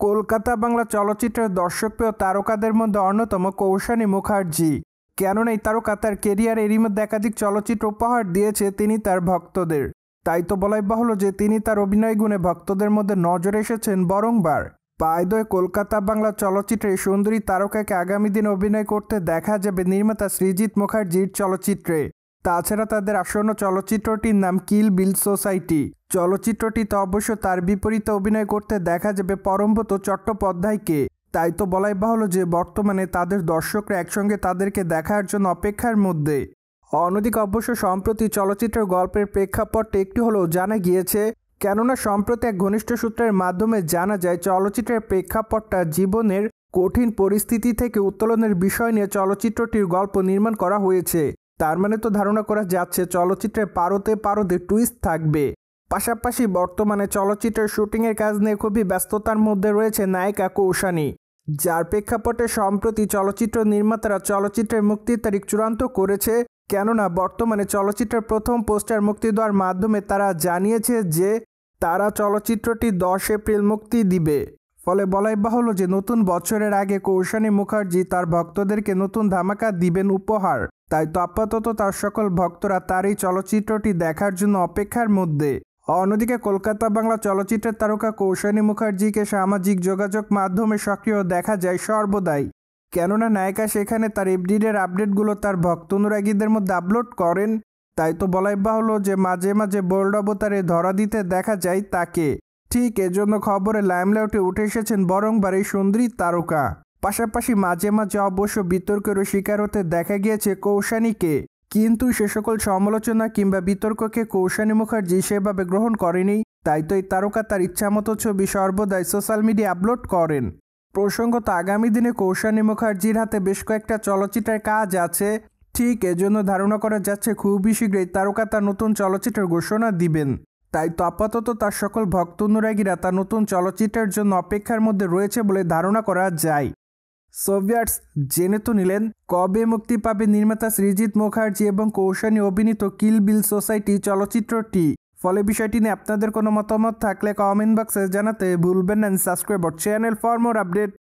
কলকাতা বাংলা চলচ্চিত্রের দর্শকপ্রিয় তারকাদের মধ্যে অন্যতম কৌশানী মুখার্জি। কেননা এই তারকা তার কেরিয়ারে এরই মধ্যে একাধিক চলচ্চিত্র উপহার দিয়েছে তিনি তার ভক্তদের। তাই তো বলাই বাহুল্য যে তিনি তার অভিনয় গুণে ভক্তদের মধ্যে নজরে এসেছেন বারংবার। পায়দয় কলকাতা বাংলা চলচ্চিত্রে সুন্দরী তারকাকে আগামী দিনে অভিনয় করতে দেখা যাবে নির্মাতা সৃজিত মুখার্জির চলচ্চিত্রে। তাছাড়া তাদের আসন্ন চলচ্চিত্রটির নাম কিল বিল সোসাইটি। চলচ্চিত্রটিতে অবশ্য তার বিপরীতে অভিনয় করতে দেখা যাবে পরমব্রত চট্টোপাধ্যায়কে। তাই তো বলাই বাহুল্য যে বর্তমানে তাদের দর্শকরা একসঙ্গে তাদেরকে দেখার জন্য অপেক্ষার মধ্যে। অন্যদিকে অবশ্য সম্প্রতি চলচ্চিত্রের গল্পের প্রেক্ষাপটে একটু হলেও জানা গিয়েছে, কেননা সম্প্রতি এক ঘনিষ্ঠ সূত্রের মাধ্যমে জানা যায় চলচ্চিত্রের প্রেক্ষাপটটা জীবনের কঠিন পরিস্থিতি থেকে উত্তোলনের বিষয় নিয়ে চলচ্চিত্রটির গল্প নির্মাণ করা হয়েছে। তার মানে তো ধারণা করা যাচ্ছে চলচ্চিত্রের পারতে পারতে টুইস্ট থাকবে। পাশাপাশি বর্তমানে চলচ্চিত্রের শুটিংয়ের কাজ নিয়ে খুবই ব্যস্ততার মধ্যে রয়েছে নায়িকা কৌশানী, যার প্রেক্ষাপটে সম্প্রতি চলচ্চিত্র নির্মাতারা চলচ্চিত্রের মুক্তির তারিখ চূড়ান্ত করেছে। কেননা বর্তমানে চলচ্চিত্রের প্রথম পোস্টার মুক্তি দেওয়ার মাধ্যমে তারা জানিয়েছে যে তারা চলচ্চিত্রটি 10 এপ্রিল মুক্তি দিবে। ফলে বলাই বাহুল্য যে নতুন বছরের আগে কৌশানী মুখার্জি তার ভক্তদেরকে নতুন ধামাকা দিবেন উপহার। তাই তো আপাতত তার সকল ভক্তরা তার এই চলচ্চিত্রটি দেখার জন্য অপেক্ষার মধ্যে। অন্যদিকে কলকাতা বাংলা চলচ্চিত্রের তারকা কৌশানী মুখার্জিকে সামাজিক যোগাযোগ মাধ্যমে সক্রিয় দেখা যায় সর্বদাই। কেননা নায়িকা সেখানে তার এফডিডের আপডেটগুলো তার ভক্ত অনুরাগীদের মধ্যে আপলোড করেন। তাই তো বলাই বাহুল্য যে মাঝে মাঝে বোল্ড অবতারে ধরা দিতে দেখা যায় তাকে। ঠিক এজন্য খবরে লাইমলাইটে উঠে এসেছেন বরংবার এই সুন্দরী তারকা। পাশাপাশি মাঝে মাঝে অবশ্য বিতর্কেরও শিকার হতে দেখা গিয়েছে কৌশানীকে। কিন্তু সে সকল সমালোচনা কিংবা বিতর্ককে কৌশানী মুখার্জি সেভাবে গ্রহণ করেনি। তাই তো এই তারকা তার ইচ্ছামতো ছবি সর্বদাই সোশ্যাল মিডিয়া আপলোড করেন। প্রসঙ্গত আগামী দিনে কৌশানী মুখার্জির হাতে বেশ কয়েকটা চলচ্চিত্রের কাজ আছে। ঠিক এজন্য ধারণা করা যাচ্ছে খুবই শীঘ্রই তারকা তার নতুন চলচ্চিত্রের ঘোষণা দিবেন। তাই তো আপাতত তার সকল ভক্ত অনুরাগীরা তার নতুন চলচ্চিত্রের জন্য অপেক্ষার মধ্যে রয়েছে বলে ধারণা করা যায়। সোভিয়ার্স জেনে তো নিলেন কবে মুক্তি পাবে নির্মাতা সৃজিত মুখার্জি এবং কৌশানী অভিনীত কিল বিল সোসাইটি চলচ্চিত্রটি। ফলে বিষয়টি নিয়ে আপনাদের কোনো মতামত থাকলে কমেন্ট বক্সে জানাতে ভুলবেন না। Subscribe our channel for more update.